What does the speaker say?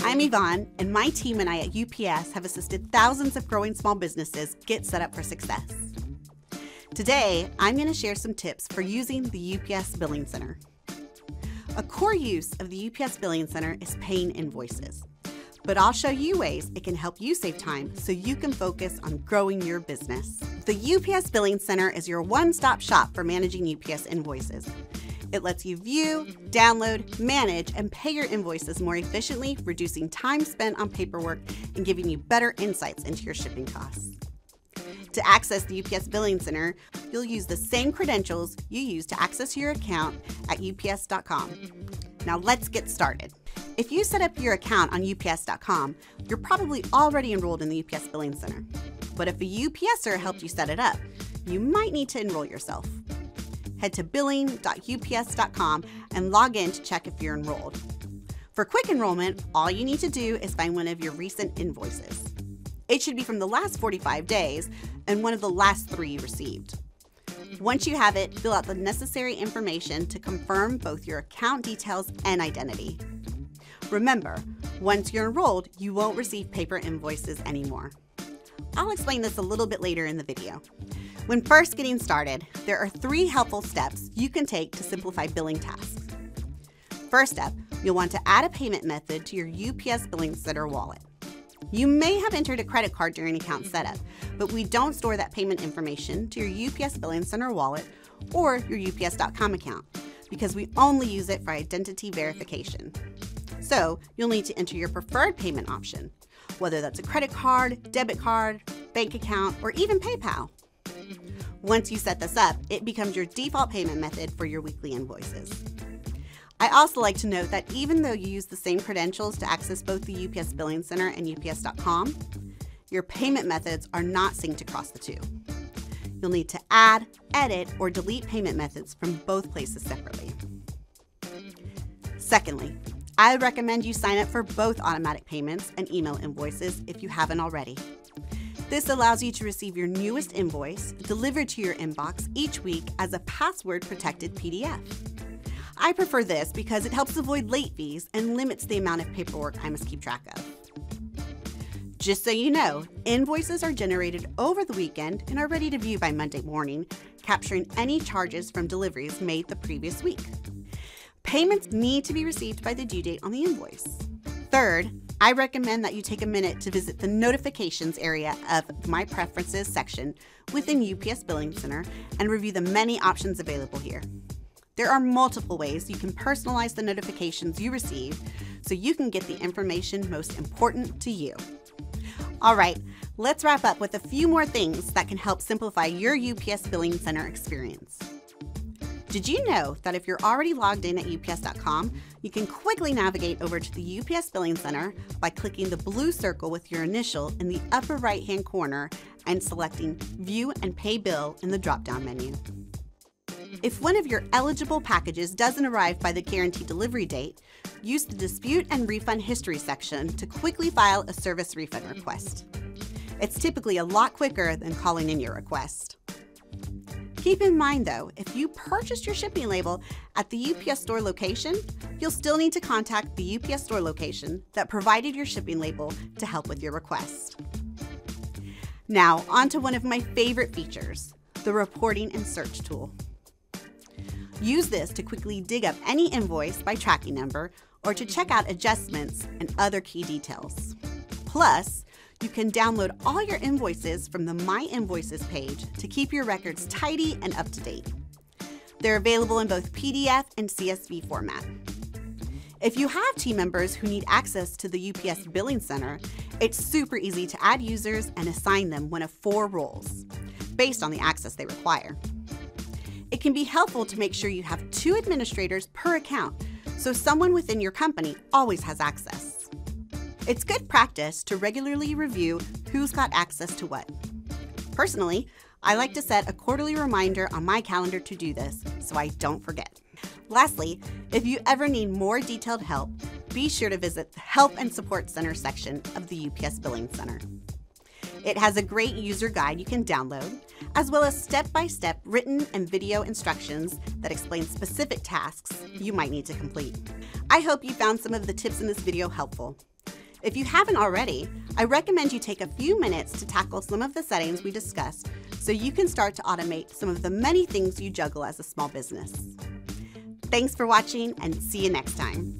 I'm Yvonne, and my team and I at UPS have assisted thousands of growing small businesses get set up for success. Today, I'm going to share some tips for using the UPS Billing Center. A core use of the UPS Billing Center is paying invoices, but I'll show you ways it can help you save time so you can focus on growing your business. The UPS Billing Center is your one-stop shop for managing UPS invoices. It lets you view, download, manage, and pay your invoices more efficiently, reducing time spent on paperwork and giving you better insights into your shipping costs. To access the UPS Billing Center, you'll use the same credentials you use to access your account at ups.com. Now let's get started. If you set up your account on ups.com, you're probably already enrolled in the UPS Billing Center. But if a UPSer helped you set it up, you might need to enroll yourself. Head to billing.ups.com and log in to check if you're enrolled. For quick enrollment, all you need to do is find one of your recent invoices. It should be from the last 45 days and one of the last 3 you received. Once you have it, fill out the necessary information to confirm both your account details and identity. Remember, once you're enrolled, you won't receive paper invoices anymore. I'll explain this a little bit later in the video. When first getting started, there are 3 helpful steps you can take to simplify billing tasks. First step, you'll want to add a payment method to your UPS Billing Center wallet. You may have entered a credit card during account setup, but we don't store that payment information to your UPS Billing Center wallet or your ups.com account because we only use it for identity verification. So you'll need to enter your preferred payment option, whether that's a credit card, debit card, bank account, or even PayPal. Once you set this up, it becomes your default payment method for your weekly invoices. I also like to note that even though you use the same credentials to access both the UPS Billing Center and ups.com, your payment methods are not synced across the 2. You'll need to add, edit, or delete payment methods from both places separately. Secondly, I recommend you sign up for both automatic payments and email invoices if you haven't already. This allows you to receive your newest invoice delivered to your inbox each week as a password-protected PDF. I prefer this because it helps avoid late fees and limits the amount of paperwork I must keep track of. Just so you know, invoices are generated over the weekend and are ready to view by Monday morning, capturing any charges from deliveries made the previous week. Payments need to be received by the due date on the invoice. Third, I recommend that you take a minute to visit the notifications area of My Preferences section within UPS Billing Center and review the many options available here. There are multiple ways you can personalize the notifications you receive so you can get the information most important to you. All right, let's wrap up with a few more things that can help simplify your UPS Billing Center experience. Did you know that if you're already logged in at ups.com, you can quickly navigate over to the UPS Billing Center by clicking the blue circle with your initial in the upper right-hand corner and selecting View and Pay Bill in the drop-down menu. If one of your eligible packages doesn't arrive by the guaranteed delivery date, use the Dispute and Refund History section to quickly file a service refund request. It's typically a lot quicker than calling in your request. Keep in mind though, if you purchased your shipping label at the UPS Store location, you'll still need to contact the UPS Store location that provided your shipping label to help with your request. Now, on to one of my favorite features, the Reporting and Search tool. Use this to quickly dig up any invoice by tracking number or to check out adjustments and other key details. Plus, you can download all your invoices from the My Invoices page to keep your records tidy and up to date. They're available in both PDF and CSV format. If you have team members who need access to the UPS Billing Center, it's super easy to add users and assign them one of 4 roles, based on the access they require. It can be helpful to make sure you have 2 administrators per account, so someone within your company always has access. It's good practice to regularly review who's got access to what. Personally, I like to set a quarterly reminder on my calendar to do this so I don't forget. Lastly, if you ever need more detailed help, be sure to visit the Help and Support Center section of the UPS Billing Center. It has a great user guide you can download, as well as step-by-step written and video instructions that explain specific tasks you might need to complete. I hope you found some of the tips in this video helpful. If you haven't already, I recommend you take a few minutes to tackle some of the settings we discussed so you can start to automate some of the many things you juggle as a small business. Thanks for watching, and see you next time.